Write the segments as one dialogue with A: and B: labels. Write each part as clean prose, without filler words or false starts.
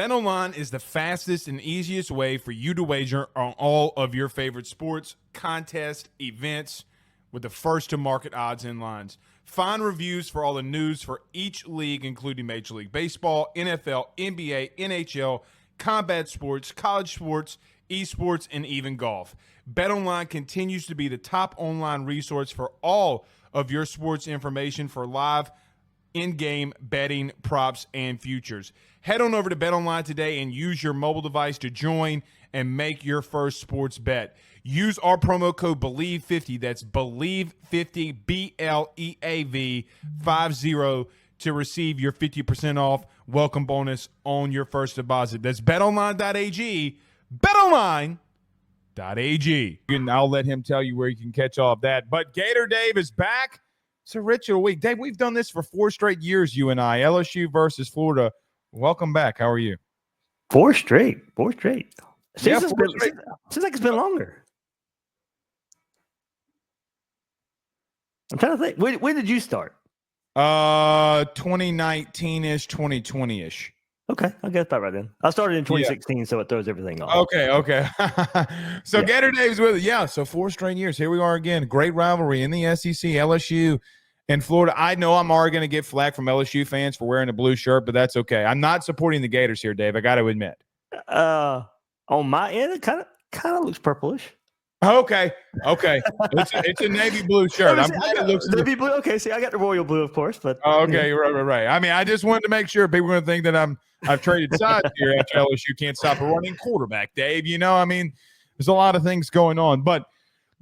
A: BetOnline is the fastest and easiest way for you to wager on all of your favorite sports, contests, events with the first-to-market odds and lines. Find reviews for all the news for each league, including Major League Baseball, NFL, NBA, NHL, combat sports, college sports, esports, and even golf. BetOnline continues to be the top online resource for all of your sports information for live in-game betting, props, and futures. Head on over to BetOnline today and use your mobile device to join and make your first sports bet. Use our promo code BELIEVE50, that's BELIEVE50, BLEAV 50, to receive your 50% off welcome bonus on your first deposit. That's betonline.ag, betonline.ag. And I'll let him tell you where you can catch all of that. But Gator Dave is back. It's a ritual week. Dave, we've done this for 4 straight years, you and I. LSU versus Florida. Welcome back. How are you?
B: 4 straight. Seems like it's been longer. I'm trying to think. When did you start?
A: 2019-ish, 2020-ish.
B: Okay, I guess that right then. I started in 2016, so it throws everything off.
A: Okay. So Gator Dave's with it. Yeah, so 4 straight years. Here we are again. Great rivalry in the SEC, LSU and Florida. I know I'm already going to get flack from LSU fans for wearing a blue shirt, but that's okay. I'm not supporting the Gators here, Dave. I got to admit.
B: On my end, it kind of looks purplish.
A: Okay. It's a navy blue shirt. I'm glad it looks
B: navy blue. Okay, see, I got the royal blue, of course, but
A: okay, right. I mean, I just wanted to make sure people were going to think that I've traded sides here after LSU can't stop a running quarterback, Dave. You know, I mean, there's a lot of things going on. But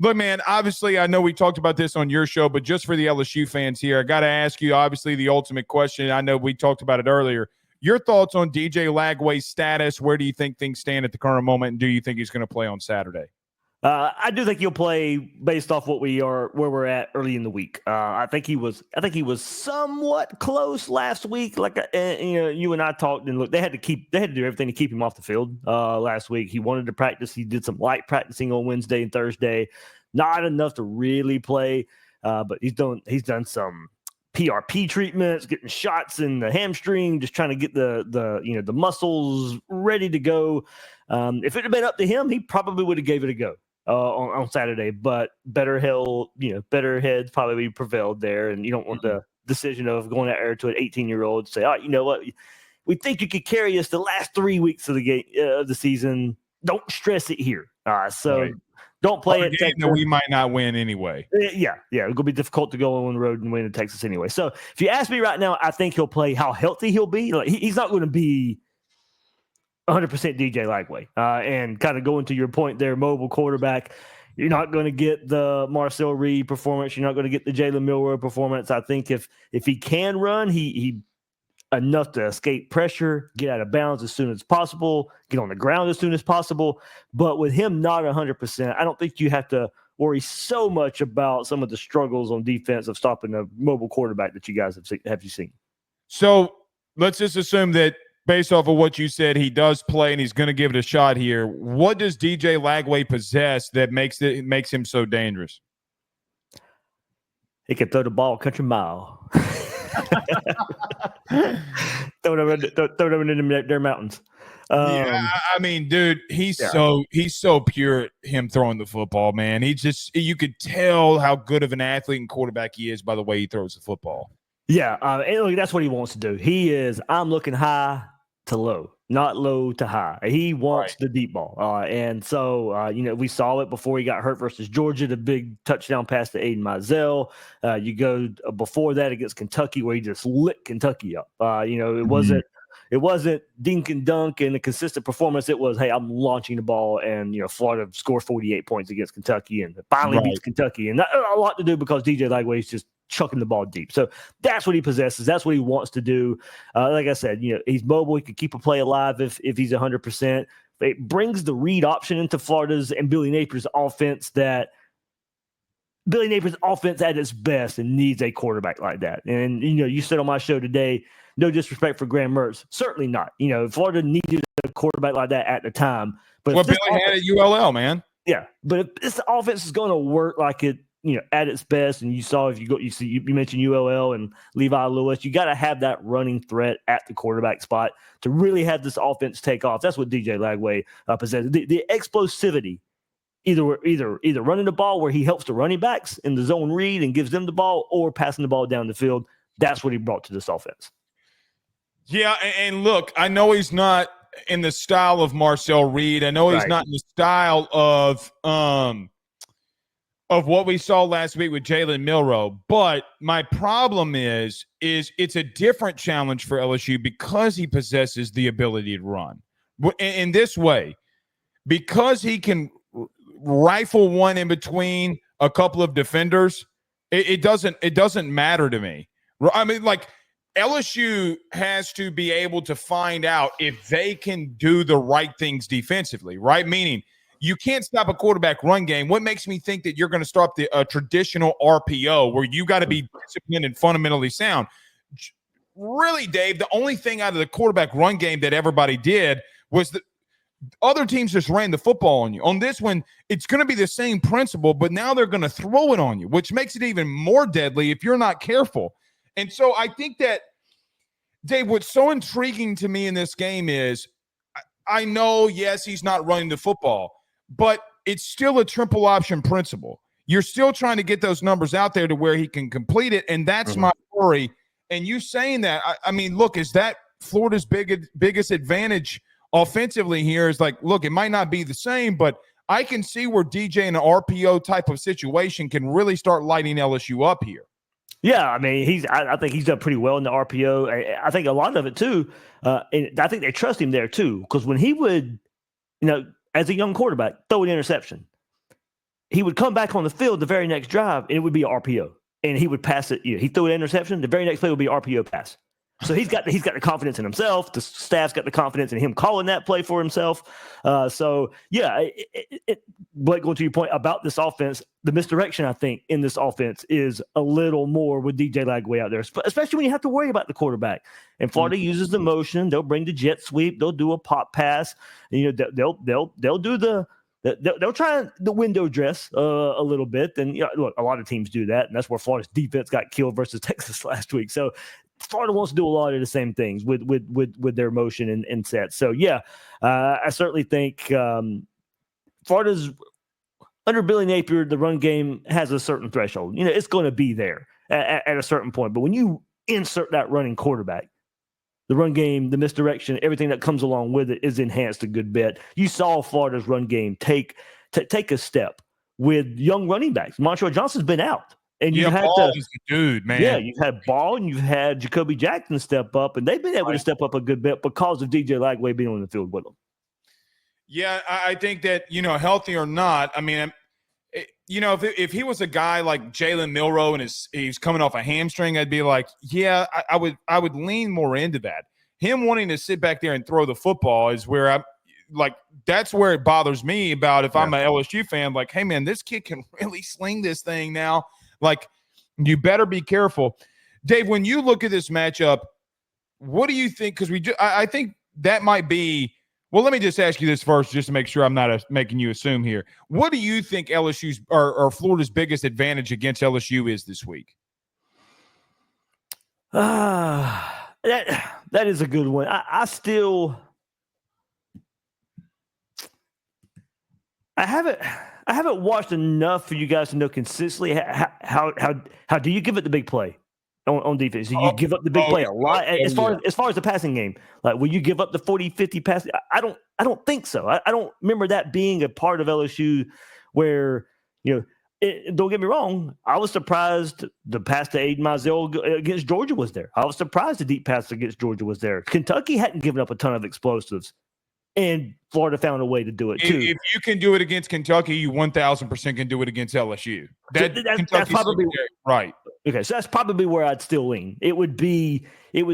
A: look, man, obviously, I know we talked about this on your show, but just for the LSU fans here, I got to ask you, obviously, the ultimate question. I know we talked about it earlier. Your thoughts on DJ Lagway's status? Where do you think things stand at the current moment, and do you think he's going to play on Saturday?
B: I do think he'll play based off where we're at early in the week. I think he was somewhat close last week. Like you and I talked, and look, they had to do everything to keep him off the field last week. He wanted to practice. He did some light practicing on Wednesday and Thursday, not enough to really play. But he's done some PRP treatments, getting shots in the hamstring, just trying to get the muscles ready to go. If it had been up to him, he probably would have gave it a go on Saturday. But better heads probably prevailed there, and you don't want the decision of going out there to an 18-year-old to say, "Oh, you know what? We think you could carry us the last 3 weeks of the season. Don't stress it here." Right. Don't play it.
A: That we might not win anyway.
B: Yeah. It's going to be difficult to go on the road and win in Texas anyway. So if you ask me right now, I think he'll play. How healthy he'll be. Like he's not going to be 100% DJ Lagway. And kind of going to your point there, mobile quarterback. You're not going to get the Marcel Reed performance. You're not going to get the Jalen Milroe performance. I think if he can run, he enough to escape pressure, get out of bounds as soon as possible, get on the ground as soon as possible. But with him not 100%, I don't think you have to worry so much about some of the struggles on defense of stopping a mobile quarterback that you guys have seen. So
A: let's just assume that based off of what you said, he does play and he's going to give it a shot here. What does DJ Lagway possess that makes him so dangerous?
B: He can throw the ball a country mile. throw them in their mountains.
A: I mean, dude, he's so pure. Him throwing the football, man. You could tell how good of an athlete and quarterback he is by the way he throws the football.
B: Yeah, and look, that's what he wants to do. I'm looking high to low, not low to high. He wants the deep ball. And so, we saw it before he got hurt versus Georgia, the big touchdown pass to Aiden Mizell. You go before that against Kentucky where he just lit Kentucky up. It wasn't dink and dunk and a consistent performance. It was, hey, I'm launching the ball, and Florida scores 48 points against Kentucky and finally beats Kentucky. And that a lot to do because DJ Lagway is just chucking the ball deep. So that's what he possesses. That's what he wants to do. Like I said, he's mobile. He could keep a play alive if he's 100%. It brings the read option into Florida's and Billy Napier's offense that Billy Napier's offense at its best and needs a quarterback like that. And, you said on my show today, no disrespect for Graham Mertz. Certainly not. Florida needed a quarterback like that at the time. But
A: Billy had at ULL, man.
B: Yeah, but if this offense is going to work like it at its best, and you saw you mentioned ULL and Levi Lewis, you got to have that running threat at the quarterback spot to really have this offense take off. That's what DJ Lagway possesses. The explosivity, either running the ball where he helps the running backs in the zone read and gives them the ball, or passing the ball down the field. That's what he brought to this offense.
A: Yeah, and look, I know he's not in the style of Marcel Reed. I know he's not in the style of what we saw last week with Jalen Milroe. But my problem is it's a different challenge for LSU because he possesses the ability to run. In this way, because he can rifle one in between a couple of defenders, it doesn't matter to me. I mean, like, LSU has to be able to find out if they can do the right things defensively, right? Meaning, you can't stop a quarterback run game. What makes me think that you're going to stop the traditional RPO where you got to be disciplined and fundamentally sound? Really, Dave, the only thing out of the quarterback run game that everybody did was that other teams just ran the football on you. On this one, it's going to be the same principle, but now they're going to throw it on you, which makes it even more deadly if you're not careful. And so I think that, Dave, what's so intriguing to me in this game is I know, yes, he's not running the football, but it's still a triple option principle. You're still trying to get those numbers out there to where he can complete it, and that's my worry. And you saying that, I mean, look, is that Florida's biggest advantage offensively here? Is like, look, it might not be the same, but I can see where DJ in an RPO type of situation can really start lighting LSU up here.
B: Yeah, I mean, I think he's done pretty well in the RPO. I think a lot of it too, and I think they trust him there too, because when he would, as a young quarterback, throw an interception, he would come back on the field the very next drive, and it would be an RPO, and he would pass it. He threw an interception, the very next play would be an RPO pass. So he's got the confidence in himself. The staff's got the confidence in him calling that play for himself. Blake, going to your point about this offense, the misdirection, I think, in this offense is a little more with DJ Lagway out there, especially when you have to worry about the quarterback. And Florida uses the motion. They'll bring the jet sweep. They'll do a pop pass. They'll do they'll try the window dress a little bit. And look, a lot of teams do that, and that's where Florida's defense got killed versus Texas last week. So Florida wants to do a lot of the same things with their motion and sets. So I certainly think Florida's under Billy Napier, the run game has a certain threshold. It's going to be there at a certain point. But when you insert that running quarterback, the run game, the misdirection, everything that comes along with it is enhanced a good bit. You saw Florida's run game take a step with young running backs. Montreal Johnson's been out. And you've had
A: Ball is the dude, man.
B: Yeah, you've had Ball and you've had Jacoby Jackson step up, and they've been able to step up a good bit because of DJ Lagway being on the field with them.
A: Yeah, I think that, healthy or not, I mean, if he was a guy like Jalen Milroe and he's coming off a hamstring, I'd be like, yeah, I would lean more into that. Him wanting to sit back there and throw the football is where I'm like, that's where it bothers me about if I'm an LSU fan, like, hey, man, this kid can really sling this thing now. Like, you better be careful. Dave, when you look at this matchup, what do you think? Because I think that might be – well, let me just ask you this first just to make sure I'm not making you assume here. What do you think LSU's or Florida's biggest advantage against LSU is this week?
B: That is a good one. I haven't watched enough for you guys to know consistently how do you give it the big play on defense? Do you give up the big play a lot as far as the passing game? Like, will you give up the 40, 50 pass? I don't think so. I don't remember that being a part of LSU where, don't get me wrong. I was surprised the pass to Aiden Mizell against Georgia was there. I was surprised the deep pass against Georgia was there. Kentucky hadn't given up a ton of explosives. And Florida found a way to do it, too.
A: If you can do it against Kentucky, you 1,000% can do it against LSU.
B: That's probably
A: right.
B: Okay, so that's probably where I'd still lean. It would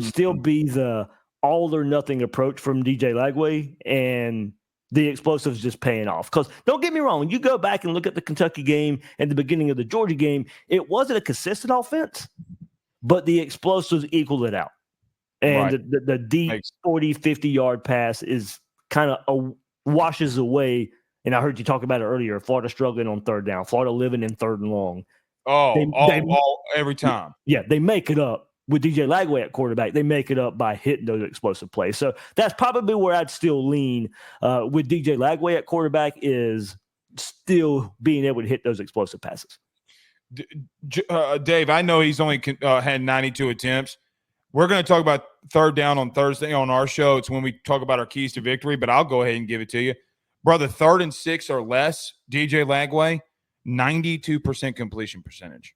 B: still be the all or nothing approach from DJ Lagway, and the explosives just paying off. Because don't get me wrong, when you go back and look at the Kentucky game and the beginning of the Georgia game, it wasn't a consistent offense, but the explosives equaled it out. And the deep 40, 50-yard pass is kind of washes away. And I heard you talk about it earlier. Florida struggling on third down. Florida living in third and long.
A: Every time.
B: Yeah, they make it up with DJ Lagway at quarterback. They make it up by hitting those explosive plays. So that's probably where I'd still lean with DJ Lagway at quarterback, is still being able to hit those explosive passes.
A: Dave, I know he's only had 92 attempts. We're going to talk about third down on Thursday on our show. It's when we talk about our keys to victory, but I'll go ahead and give it to you. Brother, 3rd and 6 or less, DJ Lagway, 92% completion percentage.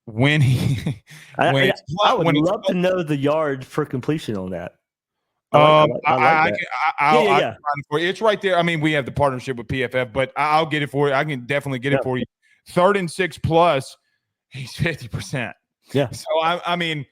B: I would love to know the yards per completion on that. I like that.
A: I'll find it for you. It's right there. I mean, we have the partnership with PFF, but I'll get it for you. I can definitely get it for you. 3rd and 6 plus, he's 50%.
B: Yeah.
A: So I mean,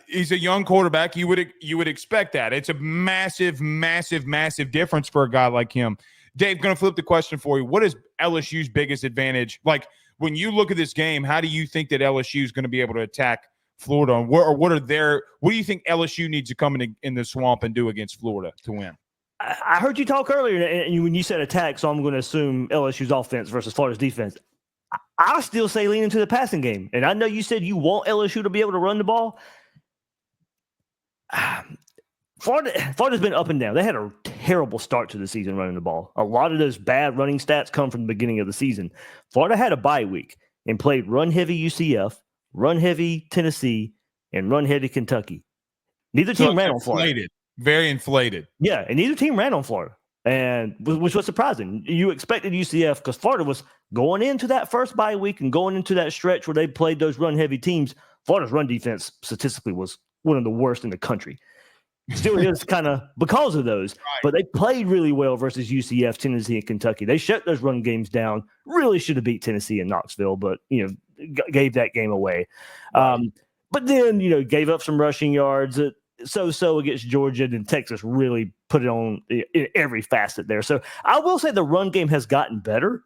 A: he's a young quarterback. You would expect that. It's a massive, massive, massive difference for a guy like him. Dave, going to flip the question for you. What is LSU's biggest advantage? Like, when you look at this game, how do you think that LSU is going to be able to attack Florida? What do you think LSU needs to come in the swamp and do against Florida to win?
B: I heard you talk earlier, and when you said attack, so I'm going to assume LSU's offense versus Florida's defense. I still say lean into the passing game. And I know you said you want LSU to be able to run the ball. Florida's been up and down. They had a terrible start to the season running the ball. A lot of those bad running stats come from the beginning of the season. Florida had a bye week and played run-heavy UCF, run-heavy Tennessee, and run-heavy Kentucky. Neither team ran on Florida.
A: Very inflated.
B: Yeah, and neither team ran on Florida, and which was surprising. You expected UCF, because Florida was going into that first bye week and going into that stretch where they played those run-heavy teams. Florida's run defense statistically was one of the worst in the country. Still is kind of because of those, but they played really well versus UCF, Tennessee, and Kentucky. They shut those run games down. Really should have beat Tennessee and Knoxville, but gave that game away. But then gave up some rushing yards. So against Georgia, and Texas really put it on in every facet there. So I will say the run game has gotten better.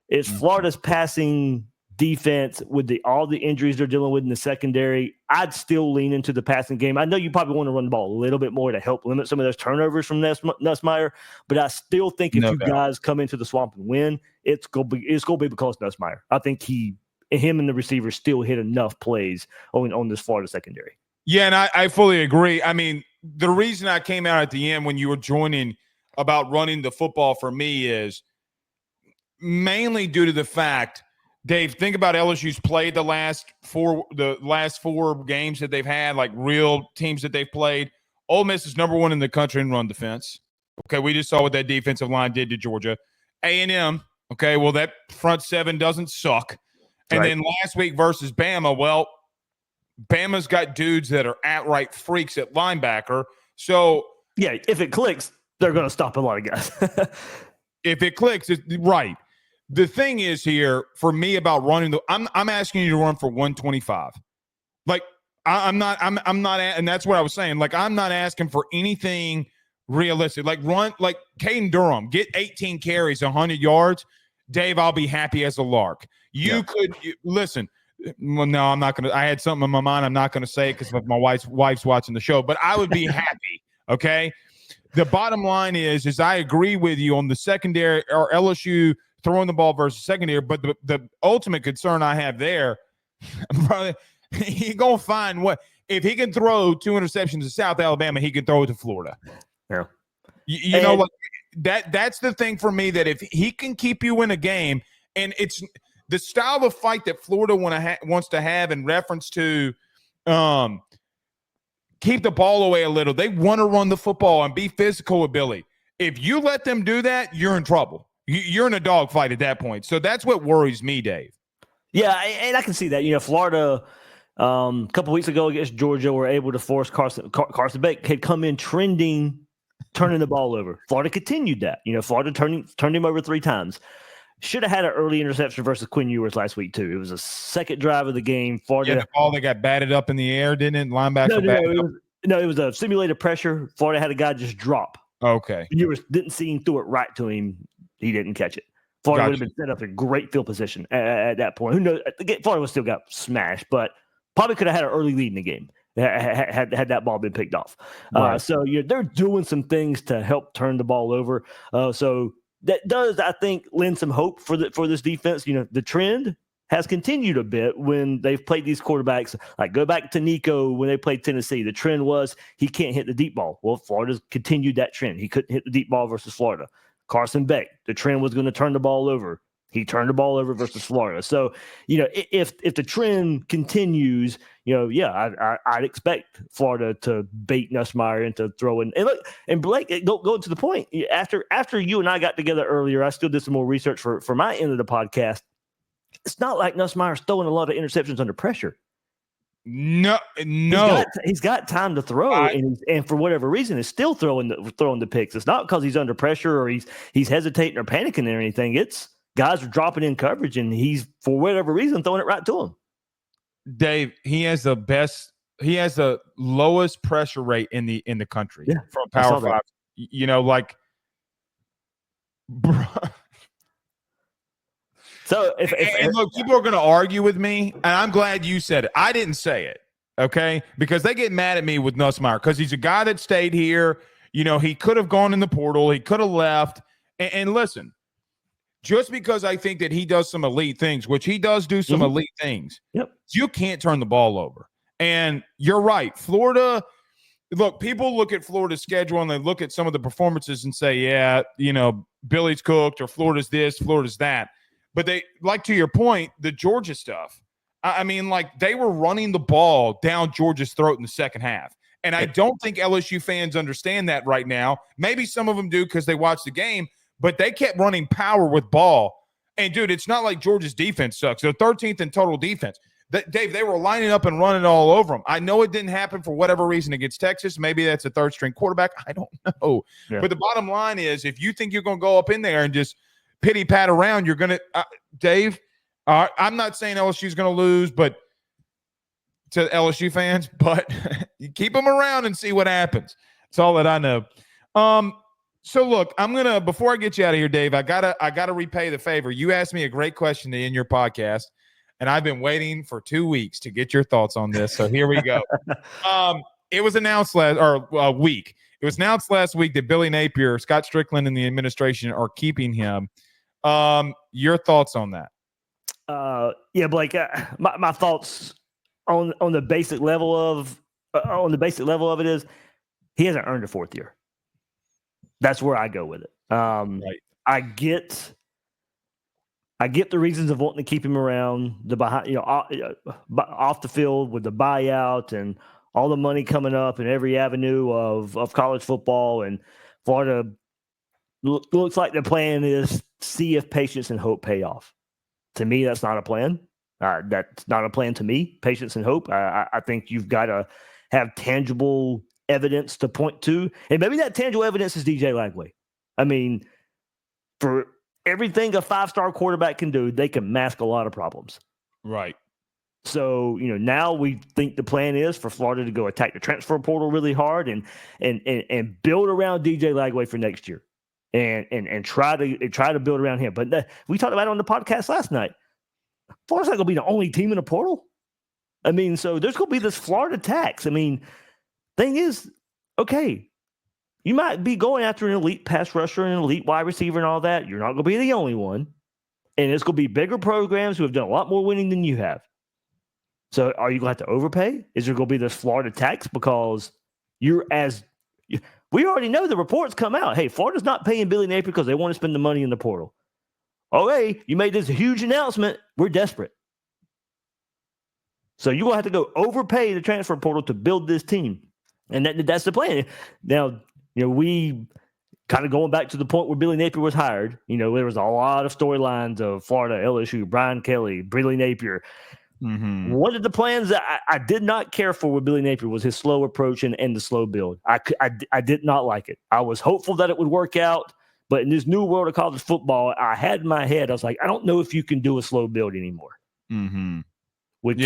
B: It's Florida's passing defense with all the injuries they're dealing with in the secondary. I'd still lean into the passing game. I know you probably want to run the ball a little bit more to help limit some of those turnovers from Nussmeier, but I still think if guys come into the swamp and win, it's gonna be because of Nussmeier. I think him and the receivers still hit enough plays on this Florida secondary.
A: Yeah, and I fully agree. I mean, the reason I came out at the end when you were joining about running the football for me is mainly due to the fact, Dave, think about LSU's played the last four games that they've had, like real teams that they've played. Ole Miss is number 1 in the country in run defense. Okay, we just saw what that defensive line did to Georgia. A&M, okay, well, that front 7 doesn't suck. And then last week versus Bama, well, Bama's got dudes that are outright freaks at linebacker. So
B: yeah, if it clicks, they're going to stop a lot of guys.
A: If it clicks, it's right. The thing is here for me about running I'm asking you to run for 125. Like I'm not, and that's what I was saying. Like I'm not asking for anything realistic. Like run, like Caden Durham, get 18 carries, 100 yards. Dave, I'll be happy as a lark. Listen. Well, no, I'm not going to. I had something in my mind. I'm not going to say it because my wife's watching the show, but I would be happy. Okay. The bottom line is I agree with you on the secondary or LSU throwing the ball versus secondary, but the ultimate concern I have there, brother, he going to find what, if he can throw 2 interceptions to South Alabama, he can throw it to Florida.
B: Yeah.
A: You know what? That's the thing for me, that if he can keep you in a game, and it's the style of fight that Florida wants to have in reference to keep the ball away a little. They want to run the football and be physical with Billy. If you let them do that, you're in trouble. You're in a dogfight at that point. So that's what worries me, Dave.
B: Yeah, and I can see that. Florida a couple weeks ago against Georgia were able to force Carson Beck had come in trending, turning the ball over. Florida continued that. Florida turned him over 3 times. Should have had an early interception versus Quinn Ewers last week, too. It was a second drive of the game. Florida,
A: the ball that got batted up in the air, didn't it? Linebacker
B: it was a simulated pressure. Florida had a guy just drop.
A: Okay.
B: Ewers didn't see him, threw it right to him. He didn't catch it. Florida would have been set up in great field position at that point. Who knows? Florida would still got smashed, but probably could have had an early lead in the game had that ball been picked off. Right. So they're doing some things to help turn the ball over. So that does, I think, lend some hope for this defense. The trend has continued a bit when they've played these quarterbacks. Like go back to Nico when they played Tennessee. The trend was he can't hit the deep ball. Well, Florida's continued that trend. He couldn't hit the deep ball versus Florida. Carson Beck, the trend was going to turn the ball over. He turned the ball over versus Florida. So, if the trend continues, I'd expect Florida to bait Nussmeier into throwing. And look, and Blake, go to the point. After you and I got together earlier, I still did some more research for my end of the podcast. It's not like Nussmeier's throwing a lot of interceptions under pressure.
A: No.
B: He's got time to throw, and for whatever reason, is still throwing the picks. It's not because he's under pressure or he's hesitating or panicking or anything. It's guys are dropping in coverage, and he's, for whatever reason, throwing it right to him.
A: Dave, he has the lowest pressure rate in the country from Power 5. Bro.
B: So
A: and look, people are going to argue with me, and I'm glad you said it. I didn't say it, okay? Because they get mad at me with Nussmeier because he's a guy that stayed here. He could have gone in the portal. He could have left. And listen, just because I think that he does some elite things, which he does do some elite things, you can't turn the ball over. And you're right. Florida, look, people look at Florida's schedule and they look at some of the performances and say, Billy's cooked or Florida's this, Florida's that. But they, like to your point, the Georgia stuff, I mean, like they were running the ball down Georgia's throat in the second half. And I don't think LSU fans understand that right now. Maybe some of them do because they watch the game, but they kept running power with ball. And, dude, it's not like Georgia's defense sucks. They're 13th in total defense. Dave, they were lining up and running all over them. I know it didn't happen for whatever reason against Texas. Maybe that's a third-string quarterback. I don't know. Yeah. But the bottom line is if you think you're going to go up in there and just pity-pat around, you're going to Dave, I'm not saying LSU's going to lose, but to LSU fans, but you keep them around and see what happens. That's all that I know. So look, I'm gonna, before I get you out of here, Dave, I gotta repay the favor. You asked me a great question in your podcast, and I've been waiting for 2 weeks to get your thoughts on this. So here we go. It was announced week. It was announced last week that Billy Napier, Scott Strickland, and the administration are keeping him. Your thoughts on that?
B: Blake. My thoughts on the basic level of it is he hasn't earned a fourth year. That's where I go with it. Right. I get the reasons of wanting to keep him around the behind, off the field with the buyout and all the money coming up in every avenue of college football, and Florida looks like the plan is see if patience and hope pay off. To me, that's not a plan. That's not a plan to me. Patience and hope. I think you've got to have tangible evidence to point to, and maybe that tangible evidence is DJ Lagway. I mean, for everything a five-star quarterback can do, they can mask a lot of problems.
A: Right.
B: So, now we think the plan is for Florida to go attack the transfer portal really hard and build around DJ Lagway for next year, and try to build around him. But we talked about it on the podcast last night. Florida's not going to be the only team in the portal. I mean, so there's going to be this Florida tax. I mean, thing is, okay, you might be going after an elite pass rusher and an elite wide receiver and all that. You're not going to be the only one. And it's going to be bigger programs who have done a lot more winning than you have. So are you going to have to overpay? Is there going to be this Florida tax because we already know the reports come out. Hey, Florida's not paying Billy Napier because they want to spend the money in the portal. Okay, you made this huge announcement. We're desperate. So you're going to have to go overpay the transfer portal to build this team. And that's the plan. Now, we kind of going back to the point where Billy Napier was hired. There was a lot of storylines of Florida, LSU, Brian Kelly, Billy Napier. Mm-hmm. One of the plans that I did not care for with Billy Napier was his slow approach and the slow build. I did not like it. I was hopeful that it would work out. But in this new world of college football, I had in my head, I was like, I don't know if you can do a slow build anymore.
A: Mm-hmm.
B: With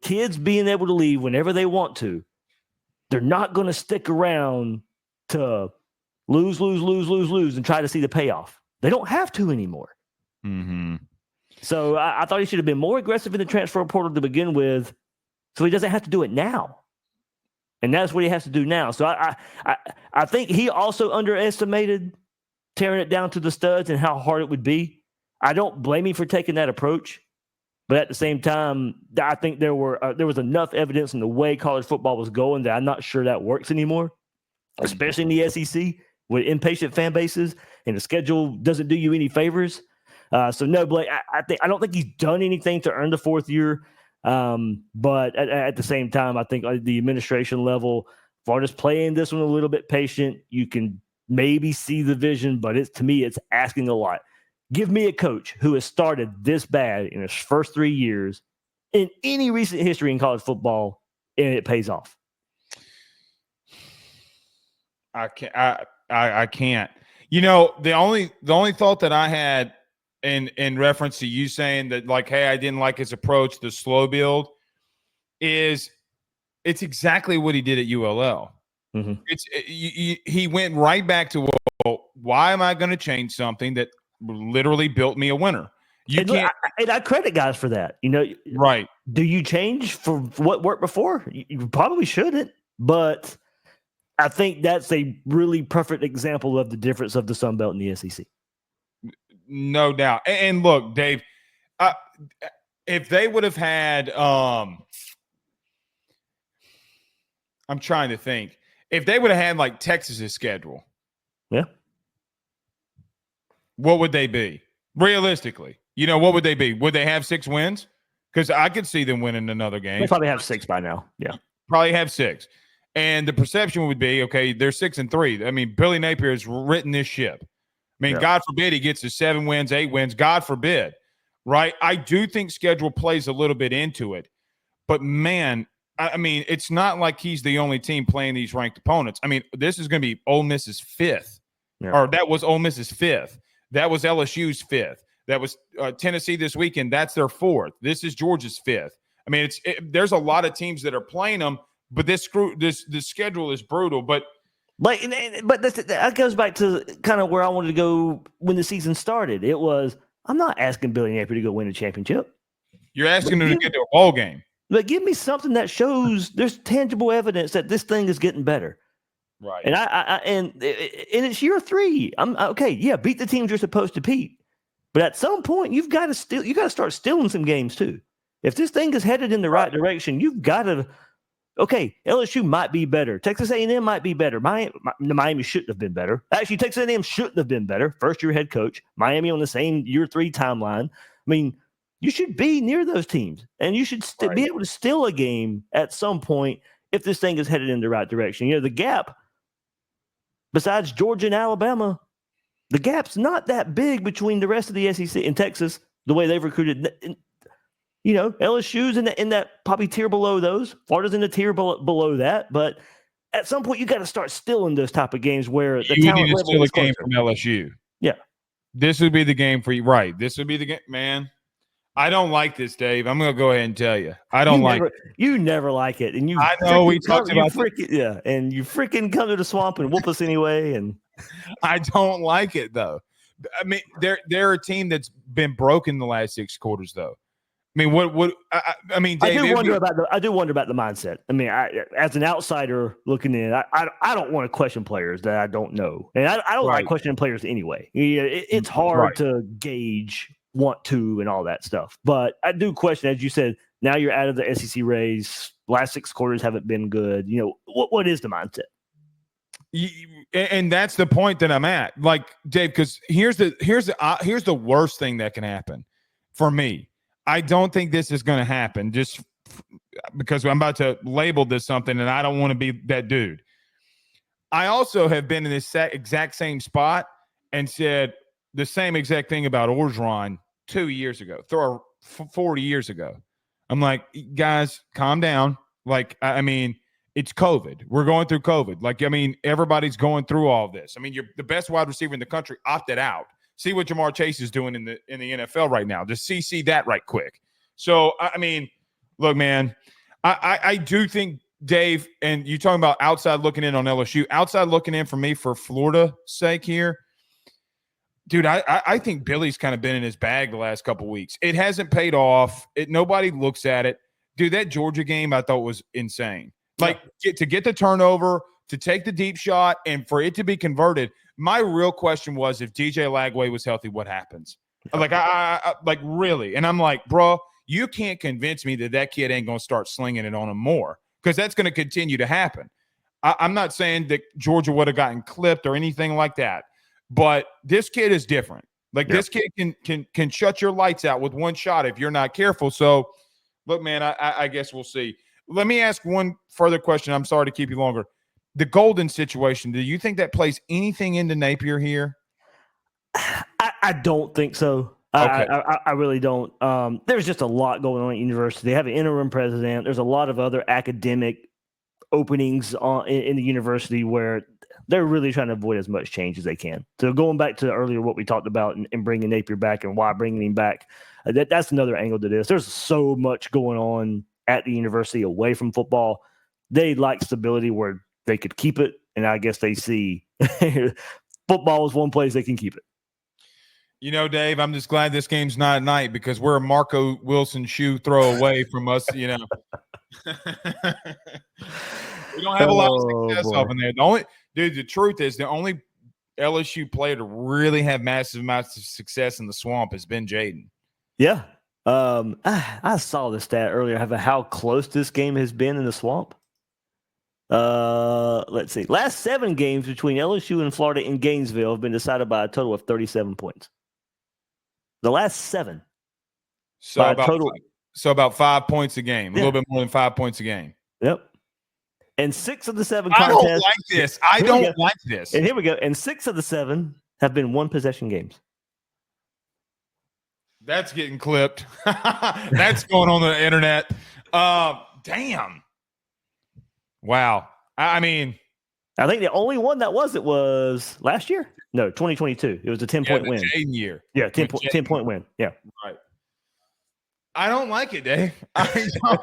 B: kids being able to leave whenever they want to, they're not going to stick around to lose, and try to see the payoff. They don't have to anymore.
A: Mm-hmm.
B: So I thought he should have been more aggressive in the transfer portal to begin with, so he doesn't have to do it now. And that's what he has to do now. So I think he also underestimated tearing it down to the studs and how hard it would be. I don't blame him for taking that approach. But at the same time, I think there was enough evidence in the way college football was going that I'm not sure that works anymore, especially in the SEC with impatient fan bases, and the schedule doesn't do you any favors. So no, Blake, I don't think he's done anything to earn the fourth year. But at the same time, I think at the administration level, Florida's playing this one a little bit patient. You can maybe see the vision, but to me, it's asking a lot. Give me a coach who has started this bad in his first 3 years in any recent history in college football, and it pays off.
A: I can't. The only thought that I had in reference to you saying that, like, hey, I didn't like his approach, the slow build, is it's exactly what he did at ULL. Mm-hmm. He went right back to, well, why am I going to change something that literally built me a winner?
B: I credit guys for that.
A: Right?
B: Do you change for what worked before? You probably shouldn't, but I think that's a really perfect example of the difference of the Sun Belt and the SEC.
A: No doubt. And look, Dave, if they would have had, I'm trying to think, if they would have had like Texas's schedule,
B: yeah,
A: what would they be? Realistically, what would they be? Would they have 6 wins? Because I could see them winning another game.
B: They probably have 6 by now. Yeah,
A: probably have 6. And the perception would be, okay, they're 6-3. I mean, Billy Napier has written this ship. I mean, God forbid he gets to 7 wins, 8 wins. God forbid, right? I do think schedule plays a little bit into it. But, man, I mean, it's not like he's the only team playing these ranked opponents. I mean, this is going to be Ole Miss's 5th. Yeah. Or that was Ole Miss's 5th. That was LSU's 5th. That was Tennessee this weekend. That's their 4th. This is Georgia's 5th. I mean, there's a lot of teams that are playing them, but this schedule is brutal. But
B: that goes back to kind of where I wanted to go when the season started. It was, I'm not asking Billy Napier to go win a championship.
A: You're asking him to get to a bowl game.
B: But give me something that shows there's tangible evidence that this thing is getting better.
A: Right.
B: And it's year 3. I'm okay. Yeah, beat the teams you're supposed to beat. But at some point, you got to start stealing some games too. If this thing is headed in the right direction, you've got to. Okay, LSU might be better. Texas A&M might be better. Miami shouldn't have been better. Actually, Texas A&M shouldn't have been better. First-year head coach. Miami on the same year 3 timeline. I mean, you should be near those teams, and you should be able to steal a game at some point if this thing is headed in the right direction. The gap, besides Georgia and Alabama, the gap's not that big between the rest of the SEC and Texas, the way they've recruited. LSU's in that probably tier below those. Florida's in the tier below that. But at some point, you got to start stealing those type of games where the talent level
A: steal
B: is
A: a game from LSU.
B: Yeah,
A: this would be the game for you, right? This would be the game, man. I don't like this, Dave. I'm going to go ahead and tell you, I don't like it.
B: You never like it, and
A: I know we talked about
B: and you freaking come to the swamp and whoop us anyway. And
A: I don't like it though. I mean, they're a team that's been broken the last 6 quarters, though. I mean, I mean, Dave,
B: I do wonder about the mindset. I mean, as an outsider looking in, I don't want to question players that I don't know, and I don't like questioning players anyway. It's hard to gauge want to and all that stuff, but I do question, as you said. Now you're out of the SEC race. Last 6 quarters haven't been good. What is the mindset?
A: And that's the point that I'm at, like, Dave, because here's the worst thing that can happen for me. I don't think this is going to happen just because I'm about to label this something, and I don't want to be that dude. I also have been in this exact same spot and said the same exact thing about Orgeron 2 years ago, 40 years ago. I'm like, guys, calm down. Like, I mean, it's COVID. We're going through COVID. Like, I mean, everybody's going through all this. I mean, you're the best wide receiver in the country opted out. See what Jamar Chase is doing in the NFL right now. Just see that right quick. So, I mean, look, man, I do think, Dave, and you talking about outside looking in on LSU, outside looking in for me for Florida's sake here, dude, I think Billy's kind of been in his bag the last couple weeks. It hasn't paid off. Nobody looks at it. Dude, that Georgia game I thought was insane. Like, to get the turnover, to take the deep shot, and for it to be converted. My real question was, if DJ Lagway was healthy, what happens? Like I like really, and I'm like, bro, you can't convince me that kid ain't gonna start slinging it on him more because that's going to continue to happen. I'm not saying that Georgia would have gotten clipped or anything like that, but this kid is different. Like this kid can shut your lights out with one shot if you're not careful. So, look, man, I guess we'll see. Let me ask one further question. I'm sorry to keep you longer. The Golden situation, do you think that plays anything into Napier here?
B: I don't think so.
A: Okay.
B: I really don't. There's just a lot going on at university. They have an interim president. There's a lot of other academic openings in the university where they're really trying to avoid as much change as they can. So going back to earlier what we talked about and bringing Napier back and why bringing him back, that's another angle to this. There's so much going on at the university away from football. They like stability where they could keep it, and I guess they see football is one place they can keep it.
A: You know, Dave, I'm just glad this game's not at night because we're a Marco Wilson shoe throw away from us, you know. We don't have a lot of success up in there. The truth is the only LSU player to really have massive amounts of success in the swamp has been Jaden.
B: Yeah. I saw the stat earlier of how close this game has been in the swamp. Let's see. Last 7 games between LSU and Florida in Gainesville have been decided by a total of 37 points. The last 7.
A: So about 5 points a game, a little bit more than 5 points a game.
B: Yep. And 6 of the 7 contests.
A: I don't like this. I don't like this.
B: And here we go. And 6 of the 7 have been 1-possession games.
A: That's getting clipped. That's going on the internet. Damn. Wow. I mean,
B: I think the only one that was last year. No, 2022. It was a 10-point win.
A: Jaden year.
B: Yeah, 10-point win. Yeah.
A: Right. I don't like it, Dave. I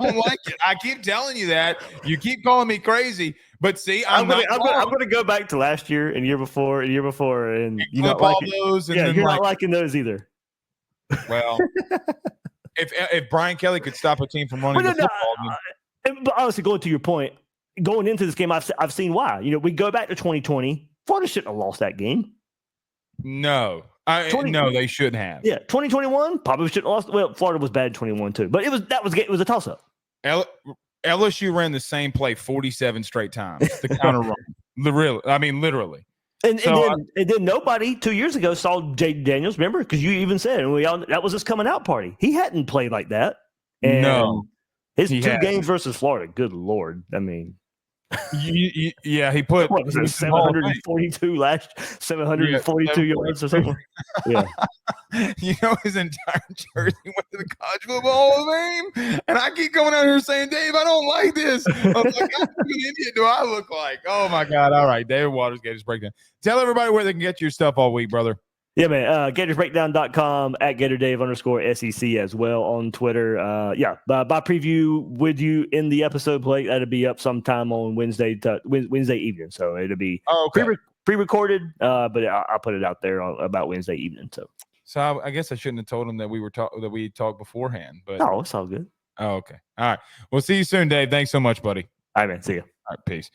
A: don't like it. I keep telling you that. You keep calling me crazy, but see, I'm going
B: to go back to last year and year before, and you
A: don't like those. And
B: you're not liking those either.
A: Well, if Brian Kelly could stop a team from running the football,
B: but honestly, going to your point, going into this game, I've seen why. You know, we go back to 2020. Florida shouldn't have lost that game.
A: No. No, they shouldn't have.
B: Yeah, 2021 probably shouldn't have lost. Well, Florida was bad in 21 too, but it was a toss up.
A: LSU ran the same play 47 straight times. The counter run, literally.
B: And then nobody 2 years ago saw Jaden Daniels. Remember, because you even said that was his coming out party. He hadn't played like that. And
A: no,
B: his 2 games versus Florida. Good Lord, I mean.
A: Yeah, he put
B: 742 yards or something. Yeah,
A: you know, his entire jersey went to the College Football Hall of Fame, and I keep coming out here saying, "Dave, I don't like this." I'm like, "How an idiot do I look like?" Oh my God! All right, David Waters, Gators Breakdown. Tell everybody where they can get your stuff all week, brother.
B: Yeah, man. GatorsBreakdown.com at GatorDave_SEC as well on Twitter. By preview with you in the episode play. That'll be up sometime on Wednesday evening. So it'll be pre-recorded, but I'll put it out there about Wednesday evening.
A: So I guess I shouldn't have told him that we talked beforehand. But
B: no, it's all good.
A: Oh, okay. All right. We'll see you soon, Dave. Thanks so much, buddy.
B: All right, man. See you.
A: All right, peace.